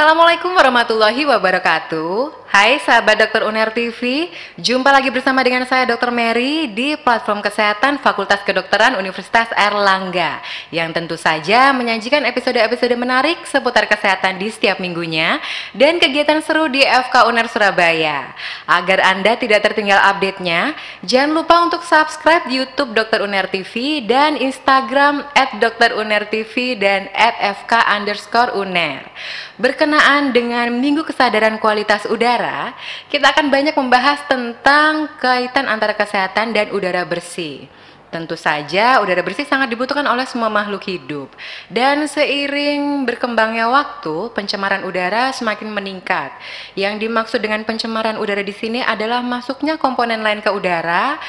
Assalamualaikum warahmatullahi wabarakatuh. Hai sahabat Dokter Uner TV, jumpa lagi bersama dengan saya Dr. Mary di platform kesehatan Fakultas Kedokteran Universitas Airlangga yang tentu saja menyajikan episode-episode menarik seputar kesehatan di setiap minggunya dan kegiatan seru di FK Uner Surabaya. Agar Anda tidak tertinggal update-nya, jangan lupa untuk subscribe YouTube Dokter Uner TV dan Instagram @dokterunertv dan @fk_uner. Berkenaan dengan Minggu Kesadaran Kualitas Udara, kita akan banyak membahas tentang kaitan antara kesehatan dan udara bersih. Tentu saja udara bersih sangat dibutuhkan oleh semua makhluk hidup. Dan seiring berkembangnya waktu, pencemaran udara semakin meningkat. Yang dimaksud dengan pencemaran udara di sini adalah masuknya komponen lain ke udara,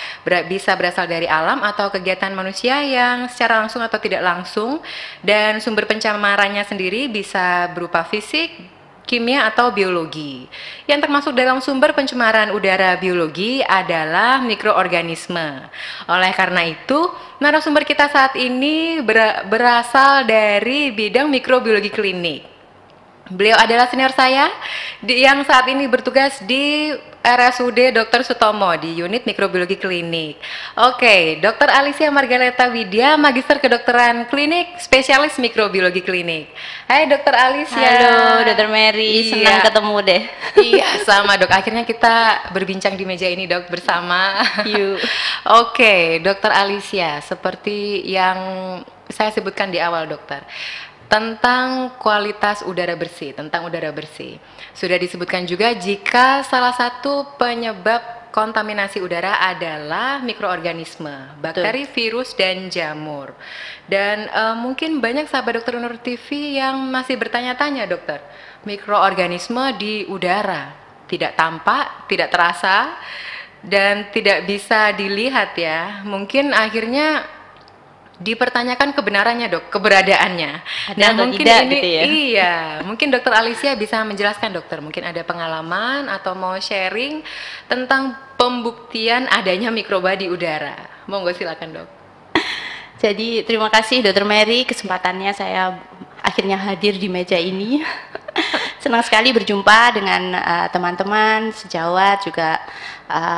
bisa berasal dari alam atau kegiatan manusia yang secara langsung atau tidak langsung, dan sumber pencemarannya sendiri bisa berupa fisik, kimia atau biologi. Yang termasuk dalam sumber pencemaran udara biologi adalah mikroorganisme. Oleh karena itu, narasumber kita saat ini berasal dari bidang mikrobiologi klinik. Beliau adalah senior saya yang saat ini bertugas di RSUD Dr. Sutomo di unit mikrobiologi klinik. Oke, Dr. Alicia Margareta Widya, Magister Kedokteran Klinik, spesialis mikrobiologi klinik. Hai Dr. Alicia. Halo Dr. Mary, senang ketemu deh. Iya, sama Dok. Akhirnya kita berbincang di meja ini Dok bersama. Yuk. Oke, Dr. Alicia, seperti yang saya sebutkan di awal Dokter, tentang kualitas udara bersih, tentang udara bersih. Sudah disebutkan juga jika salah satu penyebab kontaminasi udara adalah mikroorganisme, bakteri, virus, dan jamur. Dan mungkin banyak sahabat Dokter Uner TV yang masih bertanya-tanya dokter, mikroorganisme di udara tidak tampak, tidak terasa, dan tidak bisa dilihat ya. Mungkin akhirnya dipertanyakan kebenarannya dok, keberadaannya. Ada Nah atau mungkin tidak, ini gitu ya? iya, mungkin Dokter Alicia bisa menjelaskan dokter, mungkin ada pengalaman atau mau sharing tentang pembuktian adanya mikroba di udara. Monggo silakan dok. Jadi terima kasih Dr. Mary, kesempatannya saya akhirnya hadir di meja ini. Senang sekali berjumpa dengan teman-teman sejawat, juga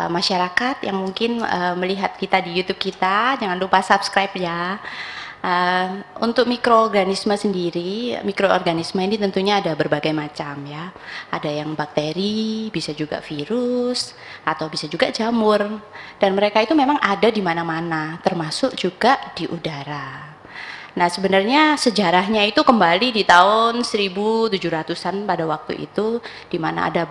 masyarakat yang mungkin melihat kita di YouTube kita. Jangan lupa subscribe ya. Untuk mikroorganisme sendiri, mikroorganisme ini tentunya ada berbagai macam ya. Ada yang bakteri, bisa juga virus, atau bisa juga jamur. Dan mereka itu memang ada di mana-mana, termasuk juga di udara. Nah sebenarnya sejarahnya itu kembali di tahun 1700-an pada waktu itu, di mana ada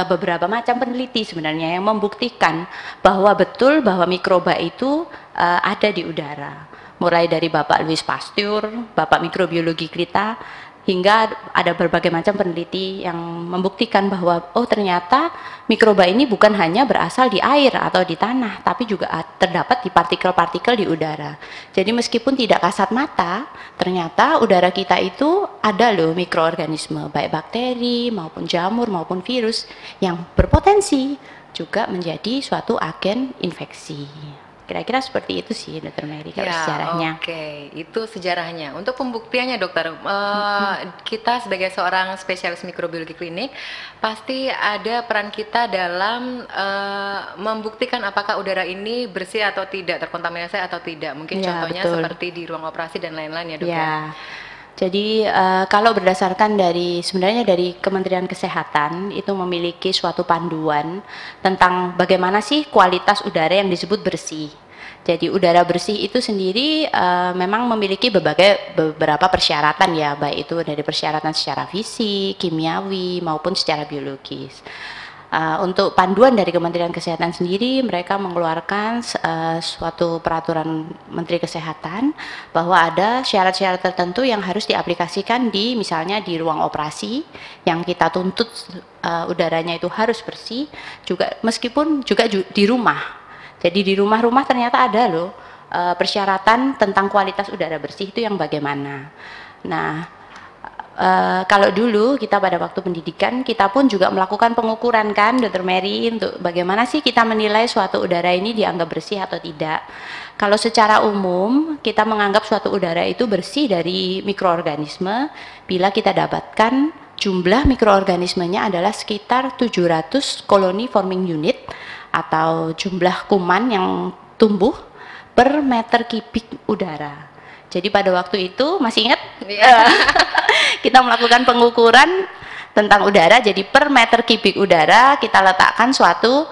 beberapa macam peneliti sebenarnya yang membuktikan bahwa betul bahwa mikroba itu ada di udara. Mulai dari Bapak Louis Pasteur, Bapak mikrobiologi kita, hingga ada berbagai macam peneliti yang membuktikan bahwa oh ternyata mikroba ini bukan hanya berasal di air atau di tanah, tapi juga terdapat di partikel-partikel di udara. Jadi meskipun tidak kasat mata, ternyata udara kita itu ada loh mikroorganisme, baik bakteri maupun jamur maupun virus yang berpotensi juga menjadi suatu agen infeksi. Kira-kira seperti itu sih Dr. Mary kalau sejarahnya. Oke, itu sejarahnya. Untuk pembuktiannya dokter, kita sebagai seorang spesialis mikrobiologi klinik pasti ada peran kita dalam membuktikan apakah udara ini bersih atau tidak, terkontaminasi atau tidak. Mungkin Ya, contohnya betul. seperti di ruang operasi dan lain-lain ya dok. Ya. Jadi kalau berdasarkan sebenarnya dari Kementerian Kesehatan itu memiliki suatu panduan tentang bagaimana sih kualitas udara yang disebut bersih. Jadi udara bersih itu sendiri memang memiliki beberapa persyaratan ya, baik itu dari persyaratan secara fisik, kimiawi maupun secara biologis. Untuk panduan dari Kementerian Kesehatan sendiri, mereka mengeluarkan suatu peraturan Menteri Kesehatan bahwa ada syarat-syarat tertentu yang harus diaplikasikan misalnya di ruang operasi yang kita tuntut udaranya itu harus bersih, juga meskipun juga di rumah. Jadi di rumah-rumah ternyata ada loh persyaratan tentang kualitas udara bersih itu yang bagaimana. Nah, kalau dulu kita pada waktu pendidikan kita pun juga melakukan pengukuran kan Dr. Mary, untuk bagaimana sih kita menilai suatu udara ini dianggap bersih atau tidak. Kalau secara umum kita menganggap suatu udara itu bersih dari mikroorganisme bila kita dapatkan jumlah mikroorganismenya adalah sekitar 700 koloni forming unit atau jumlah kuman yang tumbuh per meter kubik udara. Jadi pada waktu itu masih ingat kita melakukan pengukuran tentang udara. Jadi per meter kubik udara kita letakkan suatu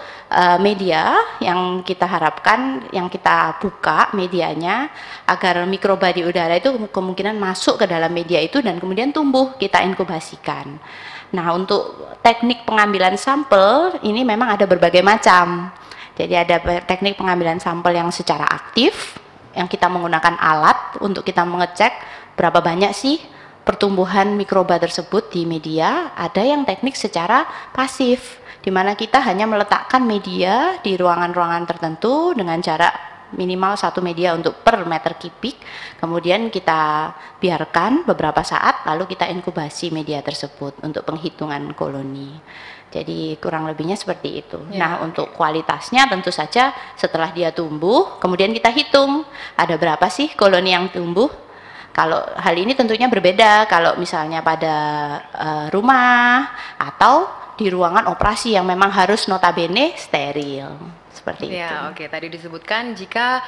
media yang kita harapkan, yang kita buka medianya agar mikroba di udara itu kemungkinan masuk ke dalam media itu dan kemudian tumbuh, kita inkubasikan. Nah, untuk teknik pengambilan sampel ini memang ada berbagai macam. Jadi ada teknik pengambilan sampel yang secara aktif, yang kita menggunakan alat untuk kita mengecek berapa banyak sih pertumbuhan mikroba tersebut di media. Ada yang teknik secara pasif, di mana kita hanya meletakkan media di ruangan-ruangan tertentu dengan jarak minimal 1 media untuk per meter kubik, kemudian kita biarkan beberapa saat, lalu kita inkubasi media tersebut untuk penghitungan koloni. Jadi kurang lebihnya seperti itu. Nah, untuk kualitasnya tentu saja setelah dia tumbuh, kemudian kita hitung ada berapa sih koloni yang tumbuh. Kalau hal ini tentunya berbeda kalau misalnya pada rumah atau di ruangan operasi yang memang harus notabene steril, seperti itu. Ya, oke. Tadi disebutkan jika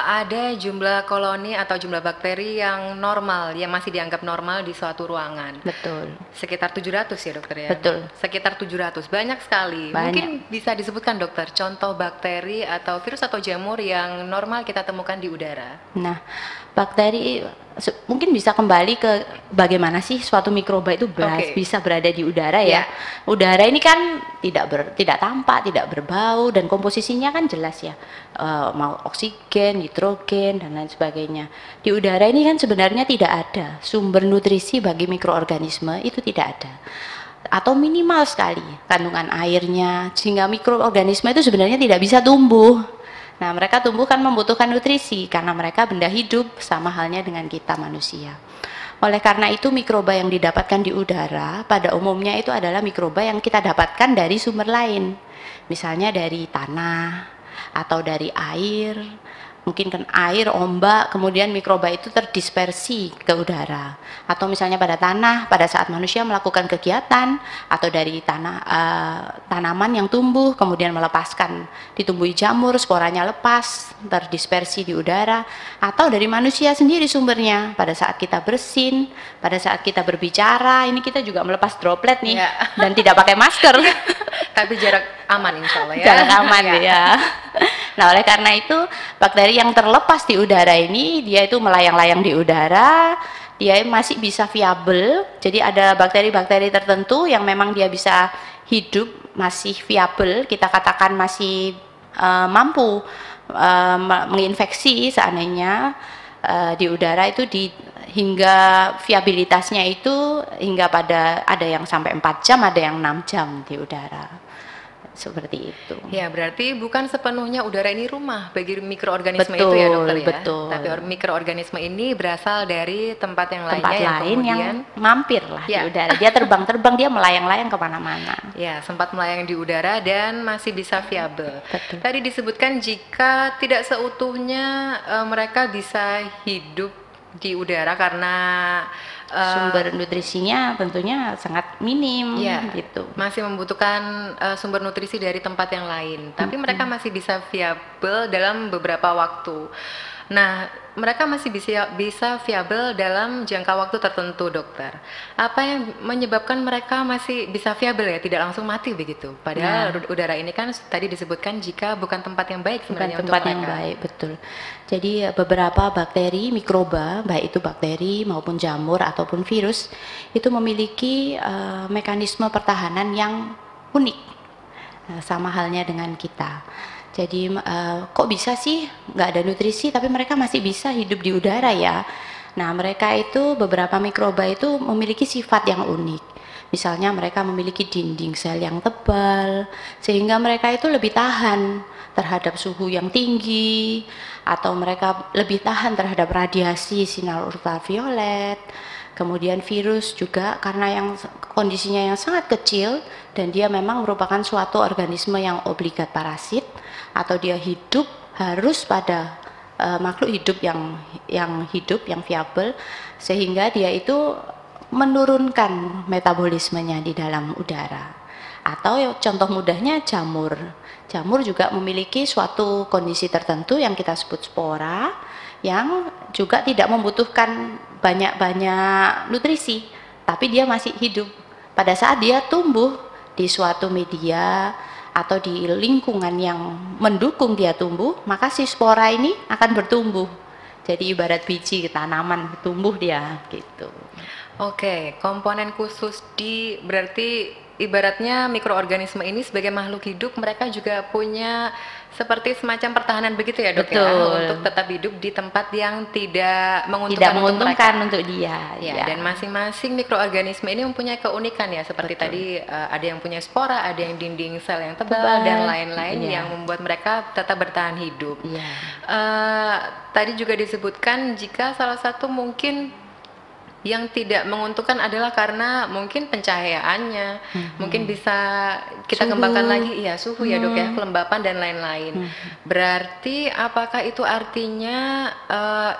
ada jumlah koloni atau jumlah bakteri yang normal, yang masih dianggap normal di suatu ruangan. Betul. Sekitar 700 ya dokter ya? Betul. Sekitar 700, banyak sekali. Banyak. Mungkin bisa disebutkan dokter, contoh bakteri atau virus atau jamur yang normal kita temukan di udara. Nah, bakteri mungkin bisa kembali ke bagaimana sih suatu mikroba itu bisa berada di udara ya. Udara ini kan tidak tampak, tidak berbau, dan komposisinya kan jelas ya, mau oksigen, nitrogen dan lain sebagainya. Di udara ini kan sebenarnya tidak ada sumber nutrisi bagi mikroorganisme, itu tidak ada, atau minimal sekali kandungan airnya, sehingga mikroorganisme itu sebenarnya tidak bisa tumbuh. Nah, mereka tumbuh kan membutuhkan nutrisi karena mereka benda hidup, sama halnya dengan kita manusia. Oleh karena itu mikroba yang didapatkan di udara pada umumnya itu adalah mikroba yang kita dapatkan dari sumber lain. Misalnya dari tanah atau dari air, mungkin kan air, ombak, kemudian mikroba itu terdispersi ke udara. Atau misalnya pada tanah, pada saat manusia melakukan kegiatan, atau dari tanaman yang tumbuh, kemudian melepaskan, ditumbuhi jamur, sporanya lepas, terdispersi di udara. Atau dari manusia sendiri sumbernya, pada saat kita bersin, pada saat kita berbicara, ini kita juga melepas droplet nih, dan tidak pakai masker. Tapi jarak aman insya Allah ya. Jarak aman ya. Nah, oleh karena itu bakteri yang terlepas di udara ini, dia itu melayang-layang di udara, dia masih bisa viabel. Jadi ada bakteri-bakteri tertentu yang memang dia bisa hidup, masih viabel, kita katakan masih mampu menginfeksi seandainya di udara itu hingga viabilitasnya itu hingga pada ada yang sampai 4 jam, ada yang 6 jam di udara. Seperti itu. Ya, berarti bukan sepenuhnya udara ini rumah bagi mikroorganisme itu ya dokter ya. Betul. Tapi mikroorganisme ini berasal dari tempat yang lainnya, tempat lain kemudian yang mampir lah di udara. Dia terbang-terbang, dia melayang-layang kemana-mana. Ya, sempat melayang di udara dan masih bisa viabel. Betul. Tadi disebutkan jika tidak seutuhnya mereka bisa hidup di udara karena sumber nutrisinya tentunya sangat minim, gitu. Masih membutuhkan sumber nutrisi dari tempat yang lain, tapi mereka masih bisa viabel dalam beberapa waktu. Nah, mereka masih bisa viabel dalam jangka waktu tertentu, dokter. Apa yang menyebabkan mereka masih bisa viabel ya, tidak langsung mati begitu? Padahal udara ini kan tadi disebutkan jika bukan tempat yang baik sebenarnya untuk mereka. Bukan tempat yang baik, betul. Jadi beberapa bakteri, mikroba, baik itu bakteri maupun jamur ataupun virus, itu memiliki mekanisme pertahanan yang unik, sama halnya dengan kita. Jadi kok bisa sih nggak ada nutrisi tapi mereka masih bisa hidup di udara ya. Nah, mereka itu beberapa mikroba itu memiliki sifat yang unik. Misalnya mereka memiliki dinding sel yang tebal sehingga mereka itu lebih tahan terhadap suhu yang tinggi, atau mereka lebih tahan terhadap radiasi sinar ultraviolet. Kemudian virus juga karena yang kondisinya yang sangat kecil dan dia memang merupakan suatu organisme yang obligat parasit, atau dia hidup harus pada makhluk hidup yang hidup, yang viabel, sehingga dia itu menurunkan metabolismenya di dalam udara. Atau contoh mudahnya jamur. Jamur juga memiliki suatu kondisi tertentu yang kita sebut spora, yang juga tidak membutuhkan banyak-banyak nutrisi, tapi dia masih hidup. Pada saat dia tumbuh di suatu media atau di lingkungan yang mendukung dia tumbuh, maka si spora ini akan bertumbuh. Jadi ibarat biji tanaman, tumbuh dia gitu. Oke, komponen khusus berarti ibaratnya mikroorganisme ini sebagai makhluk hidup, mereka juga punya seperti semacam pertahanan begitu ya dok. Betul. Ya, untuk tetap hidup di tempat yang tidak menguntungkan untuk dia. Ya, dan masing-masing mikroorganisme ini mempunyai keunikan ya, seperti tadi ada yang punya spora, ada yang dinding sel yang tebal dan lain-lain yang membuat mereka tetap bertahan hidup. Tadi juga disebutkan jika salah satu mungkin yang tidak menguntungkan adalah karena mungkin pencahayaannya, mungkin bisa kita kembangkan lagi, suhu ya dok ya, kelembapan dan lain-lain. Berarti apakah itu artinya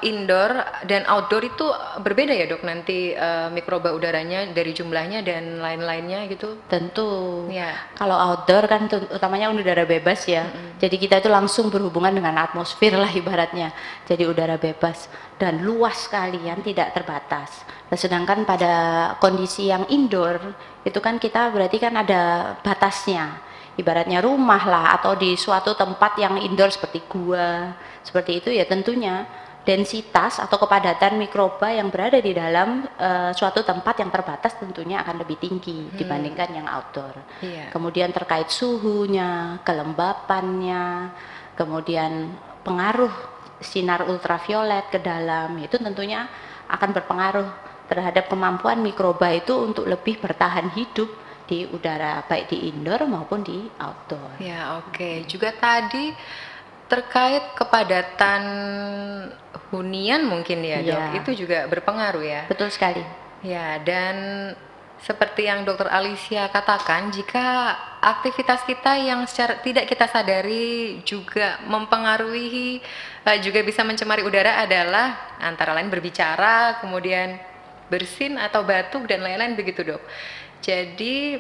indoor dan outdoor itu berbeda ya dok nanti mikroba udaranya dari jumlahnya dan lain-lainnya gitu? Tentu. Kalau outdoor kan utamanya udara bebas ya, jadi kita itu langsung berhubungan dengan atmosfer lah ibaratnya, jadi udara bebas dan luas sekalian, tidak terbatas. Nah, sedangkan pada kondisi yang indoor itu kan kita berarti kan ada batasnya, ibaratnya rumah lah atau di suatu tempat yang indoor seperti gua seperti itu ya, tentunya densitas atau kepadatan mikroba yang berada di dalam suatu tempat yang terbatas tentunya akan lebih tinggi dibandingkan yang outdoor. Kemudian terkait suhunya, kelembapannya, kemudian pengaruh sinar ultraviolet ke dalam, itu tentunya akan berpengaruh terhadap kemampuan mikroba itu untuk lebih bertahan hidup di udara, baik di indoor maupun di outdoor. Juga tadi terkait kepadatan hunian mungkin ya dok, itu juga berpengaruh ya? Betul sekali. Dan seperti yang dokter Alicia katakan, jika aktivitas kita yang secara tidak kita sadari juga mempengaruhi, juga bisa mencemari udara adalah antara lain berbicara, kemudian bersin atau batuk dan lain-lain begitu dok. Jadi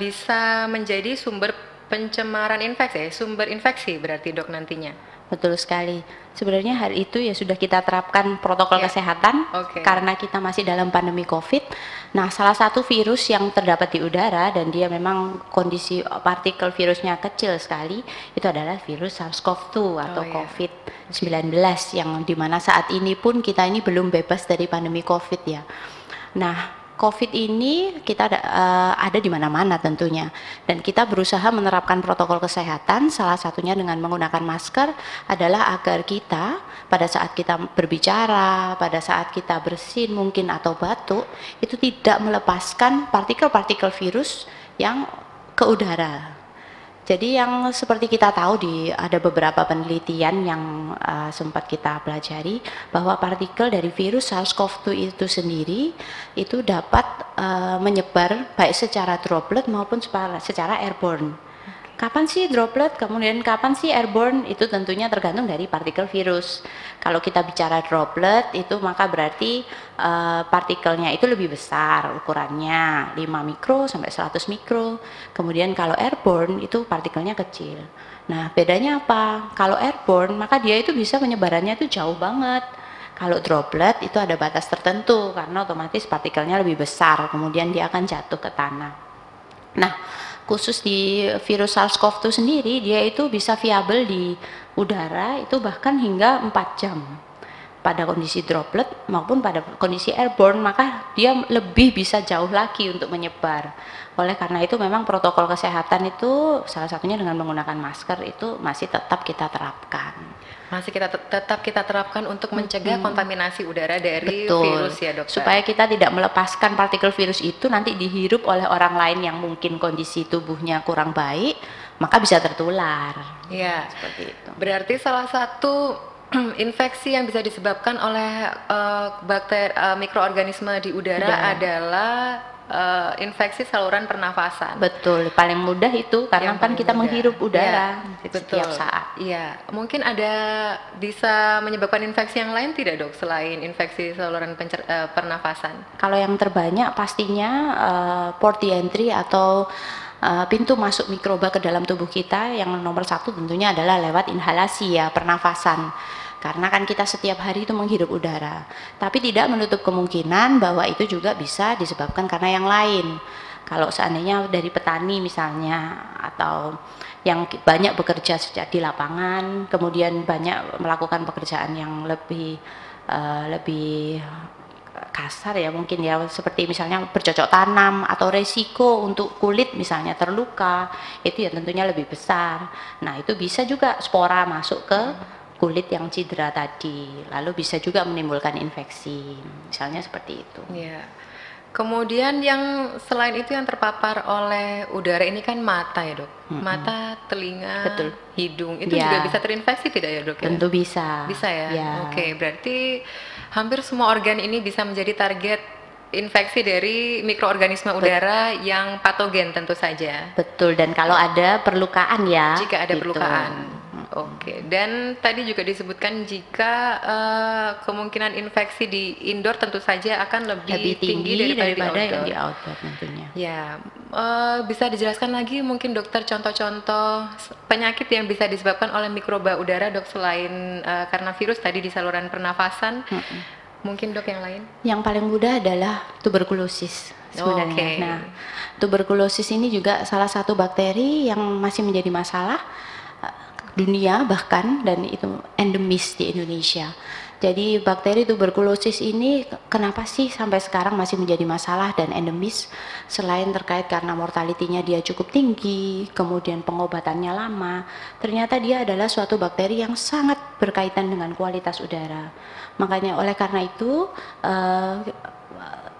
bisa menjadi sumber pencemaran infeksi, sumber infeksi berarti dok nantinya. Betul sekali. Sebenarnya hal itu ya sudah kita terapkan protokol kesehatan karena kita masih dalam pandemi COVID. Nah, salah satu virus yang terdapat di udara dan dia memang kondisi partikel virusnya kecil sekali, itu adalah virus SARS-CoV-2 atau COVID-19 yang dimana saat ini pun kita ini belum bebas dari pandemi COVID ya. Nah, COVID ini kita ada di mana-mana tentunya, dan kita berusaha menerapkan protokol kesehatan. Salah satunya dengan menggunakan masker adalah agar kita pada saat kita berbicara, pada saat kita bersin mungkin atau batuk, itu tidak melepaskan partikel-partikel virus yang ke udara. Jadi yang seperti kita tahu ada beberapa penelitian yang sempat kita pelajari bahwa partikel dari virus SARS-CoV-2 itu sendiri itu dapat menyebar baik secara droplet maupun secara airborne. Kapan sih droplet, kemudian kapan sih airborne, itu tentunya tergantung dari partikel virus. Kalau kita bicara droplet itu maka berarti partikelnya itu lebih besar ukurannya, 5 mikro sampai 100 mikro. Kemudian kalau airborne itu partikelnya kecil. Nah, bedanya apa? Kalau airborne maka dia itu bisa penyebarannya itu jauh banget. Kalau droplet itu ada batas tertentu karena otomatis partikelnya lebih besar, kemudian dia akan jatuh ke tanah. Nah, khusus di virus SARS-CoV-2 sendiri, dia itu bisa viabel di udara itu bahkan hingga 4 jam pada kondisi droplet maupun pada kondisi airborne, maka dia lebih bisa jauh lagi untuk menyebar. Oleh karena itu memang protokol kesehatan itu salah satunya dengan menggunakan masker itu masih tetap kita terapkan. Masih tetap kita terapkan untuk mencegah kontaminasi udara dari virus ya dokter. Supaya kita tidak melepaskan partikel virus itu nanti dihirup oleh orang lain yang mungkin kondisi tubuhnya kurang baik, maka bisa tertular. Ya, seperti itu. Berarti salah satu Infeksi yang bisa disebabkan oleh mikroorganisme di udara adalah infeksi saluran pernafasan. Betul, paling mudah itu karena Yang kan paling kita mudah. menghirup udara Ya, setiap betul. saat. Iya, mungkin ada bisa menyebabkan infeksi yang lain tidak dok selain infeksi saluran pernafasan? Kalau yang terbanyak pastinya port the entry atau pintu masuk mikroba ke dalam tubuh kita yang nomor satu tentunya adalah lewat inhalasi ya, pernafasan. Karena kan kita setiap hari itu menghirup udara. Tapi tidak menutup kemungkinan bahwa itu juga bisa disebabkan karena yang lain. Kalau seandainya dari petani misalnya, atau yang banyak bekerja sejak di lapangan, kemudian banyak melakukan pekerjaan yang lebih kasar ya mungkin ya, seperti misalnya bercocok tanam atau resiko untuk kulit misalnya terluka, itu ya tentunya lebih besar. Nah itu bisa juga spora masuk ke kulit yang cedera tadi, lalu bisa juga menimbulkan infeksi, misalnya seperti itu. Ya. Kemudian yang selain itu yang terpapar oleh udara ini kan mata ya dok, mata, telinga, Betul. hidung, itu Ya. juga bisa terinfeksi tidak ya dok? Tentu bisa. Bisa ya? Ya. Oke, berarti hampir semua organ ini bisa menjadi target infeksi dari mikroorganisme udara yang patogen tentu saja. Betul, dan kalau ada perlukaan ya. Jika ada gitu. perlukaan. Oke, dan tadi juga disebutkan jika kemungkinan infeksi di indoor tentu saja akan lebih tinggi daripada yang di di outdoor. outdoor tentunya. Ya, bisa dijelaskan lagi mungkin dokter contoh-contoh penyakit yang bisa disebabkan oleh mikroba udara dok selain karena virus tadi di saluran pernafasan, mungkin dok yang lain? Yang paling mudah adalah tuberkulosis sebenarnya. Oke. Nah, tuberkulosis ini juga salah satu bakteri yang masih menjadi masalah dunia bahkan, dan itu endemis di Indonesia. Jadi bakteri tuberkulosis ini kenapa sih sampai sekarang masih menjadi masalah dan endemis? Selain terkait karena mortalitinya dia cukup tinggi, kemudian pengobatannya lama, ternyata dia adalah suatu bakteri yang sangat berkaitan dengan kualitas udara. Makanya oleh karena itu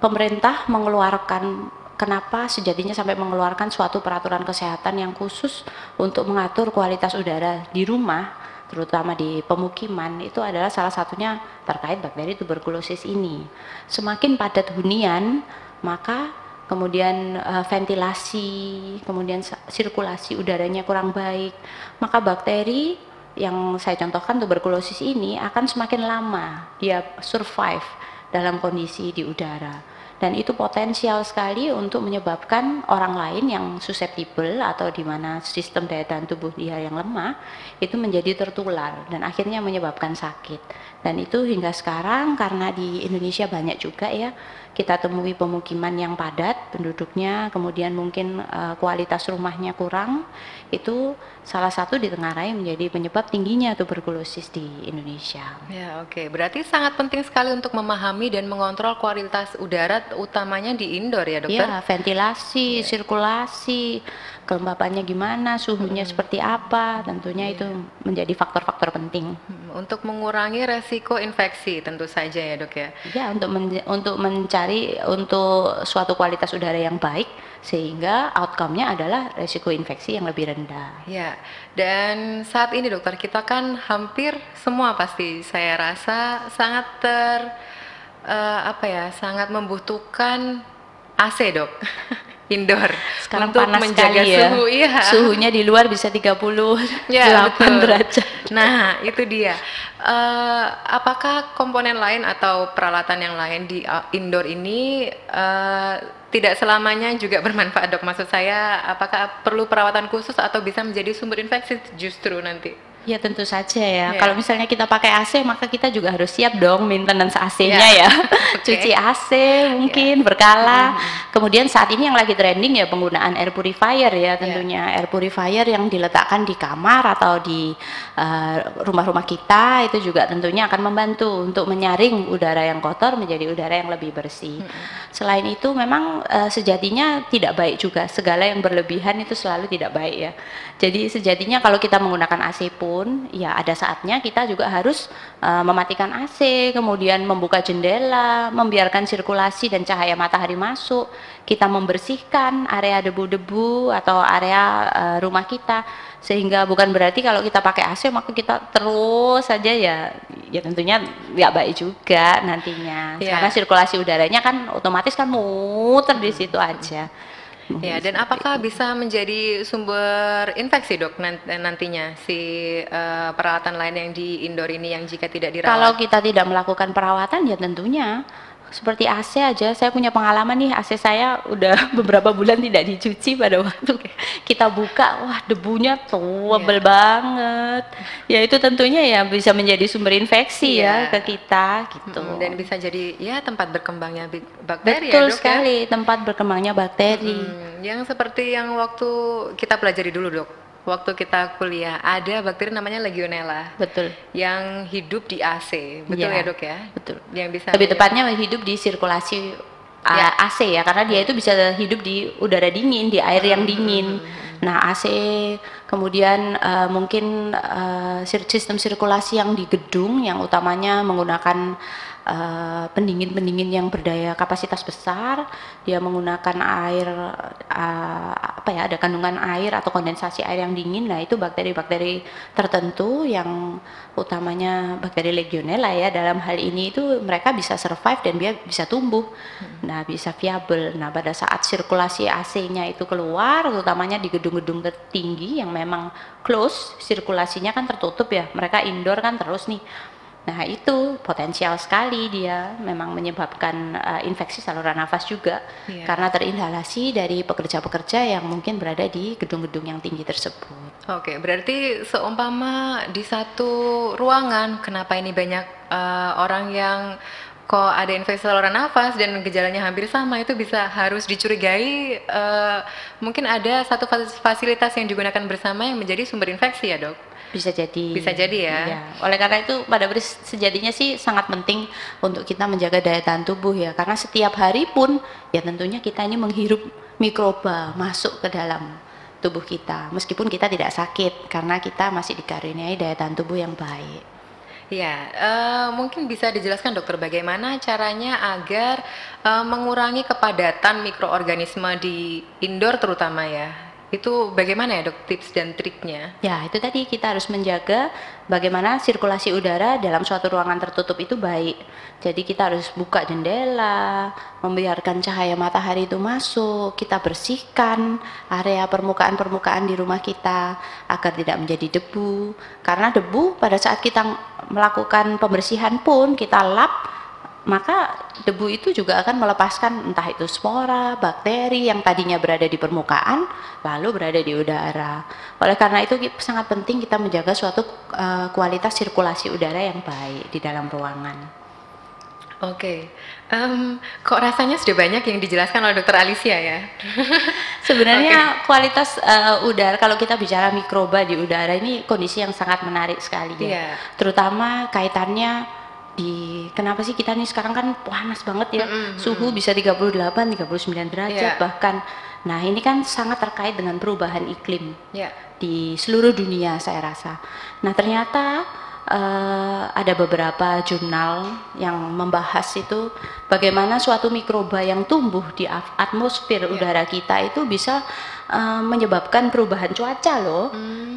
pemerintah mengeluarkan, kenapa sejatinya sampai mengeluarkan suatu peraturan kesehatan yang khusus untuk mengatur kualitas udara di rumah, terutama di pemukiman, itu adalah salah satunya terkait bakteri tuberkulosis ini. Semakin padat hunian, maka kemudian ventilasi, kemudian sirkulasi udaranya kurang baik, maka bakteri yang saya contohkan tuberkulosis ini akan semakin lama dia survive dalam kondisi di udara. Dan itu potensial sekali untuk menyebabkan orang lain yang susceptible atau di mana sistem daya tahan tubuh dia yang lemah itu menjadi tertular dan akhirnya menyebabkan sakit. Dan itu hingga sekarang karena di Indonesia banyak juga ya kita temui pemukiman yang padat penduduknya, kemudian mungkin kualitas rumahnya kurang, itu salah satu ditengarai menjadi penyebab tingginya tuberkulosis di Indonesia. Ya, oke. Berarti sangat penting sekali untuk memahami dan mengontrol kualitas udara utamanya di indoor ya, dokter? Ya, ventilasi, sirkulasi, kelembapannya gimana, suhunya seperti apa, tentunya itu menjadi faktor-faktor penting. Untuk mengurangi resiko infeksi tentu saja ya, dok ya. Ya, untuk mencari untuk suatu kualitas udara yang baik sehingga outcome-nya adalah resiko infeksi yang lebih rendah. Ya, dan saat ini dokter kita kan hampir semua pasti saya rasa sangat sangat membutuhkan AC dok, indoor. Sekarang untuk panas menjaga sekali ya. suhu, iya. Suhunya di luar bisa 38 Ya, betul. derajat. Nah, itu dia. Apakah komponen lain atau peralatan yang lain di indoor ini tidak selamanya juga bermanfaat dok? Maksud saya, apakah perlu perawatan khusus atau bisa menjadi sumber infeksi justru nanti? Ya tentu saja ya. Ya. Kalau misalnya kita pakai AC, maka kita juga harus siap dong maintenance AC-nya ya. Oke. Cuci AC mungkin berkala. Kemudian saat ini yang lagi trending ya penggunaan air purifier ya tentunya. Air purifier yang diletakkan di kamar atau di rumah-rumah kita itu juga tentunya akan membantu untuk menyaring udara yang kotor menjadi udara yang lebih bersih. Selain itu memang sejatinya tidak baik juga. Segala yang berlebihan itu selalu tidak baik ya. Jadi sejatinya kalau kita menggunakan AC pun pun, ya ada saatnya kita juga harus mematikan AC, kemudian membuka jendela, membiarkan sirkulasi dan cahaya matahari masuk, kita membersihkan area debu-debu atau area rumah kita, sehingga bukan berarti kalau kita pakai AC maka kita terus saja ya tentunya nggak baik juga nantinya, karena sirkulasi udaranya kan otomatis kan muter di situ aja. Ya, dan apakah bisa menjadi sumber infeksi, Dok, nantinya si peralatan lain yang di indoor ini yang jika tidak dirawat? Kalau kita tidak melakukan perawatan ya tentunya. Seperti AC aja, saya punya pengalaman nih, AC saya udah beberapa bulan tidak dicuci, pada waktu kita buka, wah debunya tebel banget. Ya itu tentunya ya bisa menjadi sumber infeksi ya ke kita gitu. Dan bisa jadi ya tempat berkembangnya bakteri. Betul ya, Dok, sekali, tempat berkembangnya bakteri. Yang seperti yang waktu kita pelajari dulu, Dok. Waktu kita kuliah ada bakteri namanya Legionella. Betul. Yang hidup di AC, betul ya, Dok ya? Betul. Yang bisa lebih tepatnya hidup di sirkulasi AC ya, karena dia itu bisa hidup di udara dingin, di air yang dingin. Nah AC kemudian mungkin sistem sirkulasi yang di gedung yang utamanya menggunakan pendingin-pendingin yang berdaya kapasitas besar, dia menggunakan air ada kandungan air atau kondensasi air yang dingin. Nah itu bakteri-bakteri tertentu yang utamanya bakteri Legionella ya, dalam hal ini itu mereka bisa survive dan dia bisa tumbuh, nah bisa viable. Nah pada saat sirkulasi AC-nya itu keluar, utamanya di gedung-gedung tinggi yang memang close, sirkulasinya kan tertutup ya, mereka indoor kan terus nih. Nah itu potensial sekali dia memang menyebabkan infeksi saluran nafas juga, karena terinhalasi dari pekerja-pekerja yang mungkin berada di gedung-gedung yang tinggi tersebut. Oke, berarti seumpama di satu ruangan, kenapa ini banyak orang yang kok ada infeksi saluran nafas dan gejalanya hampir sama, itu bisa harus dicurigai mungkin ada satu fasilitas yang digunakan bersama yang menjadi sumber infeksi ya, Dok? Bisa jadi. Bisa jadi ya. Ya. Oleh karena itu pada sejatinya sih sangat penting untuk kita menjaga daya tahan tubuh ya, karena setiap hari pun ya tentunya kita ini menghirup mikroba masuk ke dalam tubuh kita, meskipun kita tidak sakit karena kita masih dikaruniai daya tahan tubuh yang baik. Ya, mungkin bisa dijelaskan, Dokter, bagaimana caranya agar mengurangi kepadatan mikroorganisme di indoor terutama ya? Itu bagaimana ya, Dok, tips dan triknya? Ya, itu tadi kita harus menjaga bagaimana sirkulasi udara dalam suatu ruangan tertutup itu baik. Jadi kita harus buka jendela, membiarkan cahaya matahari itu masuk, kita bersihkan area permukaan-permukaan di rumah kita agar tidak menjadi debu. Karena debu pada saat kita melakukan pembersihan pun kita lap, maka debu itu juga akan melepaskan entah itu spora, bakteri yang tadinya berada di permukaan lalu berada di udara. Oleh karena itu sangat penting kita menjaga suatu kualitas sirkulasi udara yang baik di dalam ruangan. Oke, kok rasanya sudah banyak yang dijelaskan oleh Dokter Alicia ya? Sebenarnya kualitas udara, kalau kita bicara mikroba di udara ini kondisi yang sangat menarik sekali ya. Terutama kaitannya kenapa sih kita nih sekarang kan panas banget ya, suhu bisa 38, 39 derajat bahkan. Nah ini kan sangat terkait dengan perubahan iklim di seluruh dunia saya rasa. Nah ternyata ada beberapa jurnal yang membahas itu bagaimana suatu mikroba yang tumbuh di atmosfer udara kita itu bisa menyebabkan perubahan cuaca loh,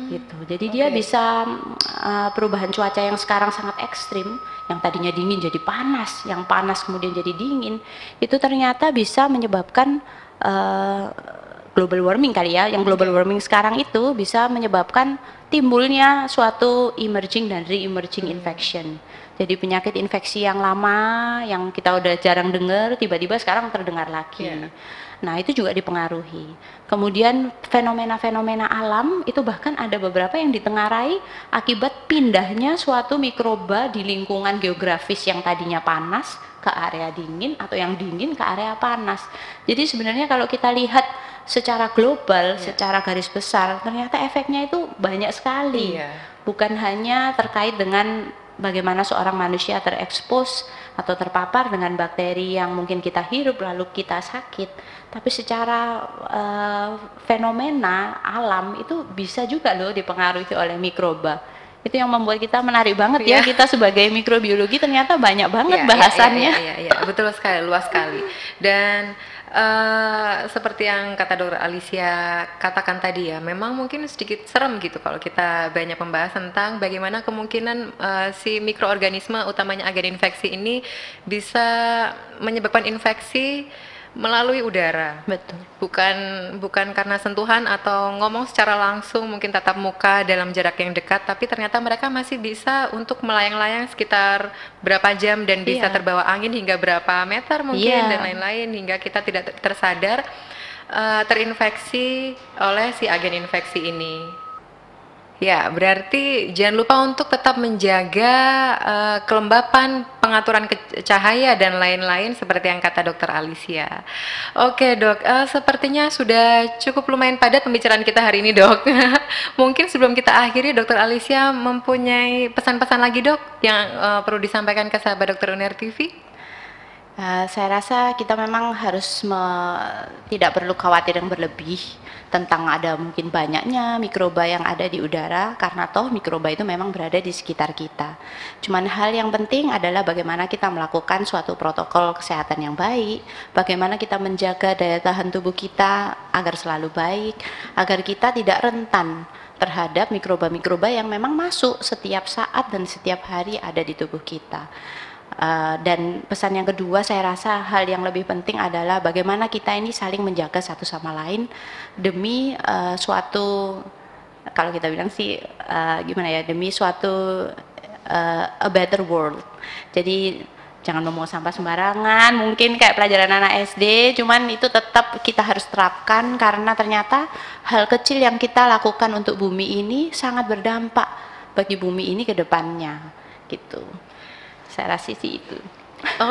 gitu. Jadi dia bisa perubahan cuaca yang sekarang sangat ekstrim, yang tadinya dingin jadi panas, yang panas kemudian jadi dingin, itu ternyata bisa menyebabkan global warming kali ya. Yang global warming sekarang itu bisa menyebabkan timbulnya suatu emerging dan re-emerging infection. Jadi penyakit infeksi yang lama yang kita udah jarang dengar tiba-tiba sekarang terdengar lagi. Nah itu juga dipengaruhi. Kemudian fenomena-fenomena alam itu bahkan ada beberapa yang ditengarai akibat pindahnya suatu mikroba di lingkungan geografis yang tadinya panas ke area dingin atau yang dingin ke area panas. Jadi sebenarnya kalau kita lihat secara global, secara garis besar, ternyata efeknya itu banyak sekali. Bukan hanya terkait dengan bagaimana seorang manusia terekspos atau terpapar dengan bakteri yang mungkin kita hirup lalu kita sakit, tapi secara fenomena alam itu bisa juga loh dipengaruhi oleh mikroba. Itu yang membuat kita menarik banget ya, kita sebagai mikrobiologi ternyata banyak banget Iya, bahasannya. iya, betul sekali, luas sekali. Dan seperti yang kata Dr. Alicia katakan tadi ya, memang mungkin sedikit serem gitu kalau kita banyak membahas tentang bagaimana kemungkinan si mikroorganisme, utamanya agen infeksi ini bisa menyebabkan infeksi melalui udara. Betul. Bukan karena sentuhan atau ngomong secara langsung, mungkin tatap muka dalam jarak yang dekat, tapi ternyata mereka masih bisa untuk melayang-layang sekitar berapa jam dan bisa terbawa angin hingga berapa meter mungkin dan lain-lain, hingga kita tidak tersadar terinfeksi oleh si agen infeksi ini. Ya, berarti jangan lupa untuk tetap menjaga kelembapan, pengaturan cahaya dan lain-lain seperti yang kata Dokter Alicia. Oke dok, sepertinya sudah cukup lumayan padat pembicaraan kita hari ini dok. Mungkin sebelum kita akhiri, Dokter Alicia mempunyai pesan-pesan lagi dok yang perlu disampaikan ke sahabat Dokter Uner TV? Saya rasa kita memang harus tidak perlu khawatir yang berlebih tentang ada mungkin banyaknya mikroba yang ada di udara, karena toh mikroba itu memang berada di sekitar kita. Cuman hal yang penting adalah bagaimana kita melakukan suatu protokol kesehatan yang baik, bagaimana kita menjaga daya tahan tubuh kita agar selalu baik, agar kita tidak rentan terhadap mikroba-mikroba yang memang masuk setiap saat dan setiap hari ada di tubuh kita. Dan pesan yang kedua, saya rasa hal yang lebih penting adalah bagaimana kita ini saling menjaga satu sama lain demi suatu, kalau kita bilang sih gimana ya, demi suatu a better world. Jadi jangan membuang sampah sembarangan, mungkin kayak pelajaran anak SD, cuman itu tetap kita harus terapkan karena ternyata hal kecil yang kita lakukan untuk bumi ini sangat berdampak bagi bumi ini ke depannya gitu. Saya rasa sih itu.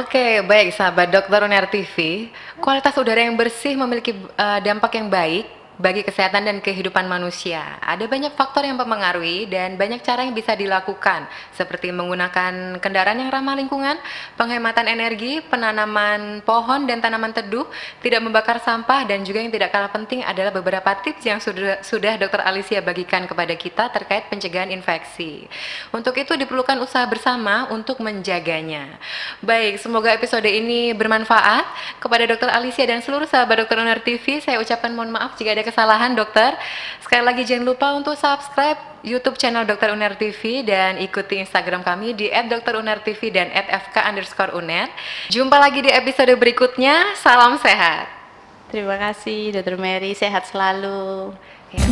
Oke, baik sahabat Dokter Uner TV, kualitas udara yang bersih memiliki dampak yang baik bagi kesehatan dan kehidupan manusia. Ada banyak faktor yang mempengaruhi dan banyak cara yang bisa dilakukan, seperti menggunakan kendaraan yang ramah lingkungan, penghematan energi, penanaman pohon dan tanaman teduh, tidak membakar sampah, dan juga yang tidak kalah penting adalah beberapa tips yang sudah Dr. Alicia bagikan kepada kita terkait pencegahan infeksi. Untuk itu diperlukan usaha bersama untuk menjaganya. Baik, semoga episode ini bermanfaat. Kepada Dr. Alicia dan seluruh sahabat Dokter Uner TV, saya ucapkan mohon maaf jika ada kesalahan dokter. Sekali lagi jangan lupa untuk subscribe YouTube channel Dokter Uner TV dan ikuti Instagram kami di @dokterunertv dan @fk_uner. Jumpa lagi di episode berikutnya. Salam sehat. Terima kasih Dr. Mary, sehat selalu. Ya,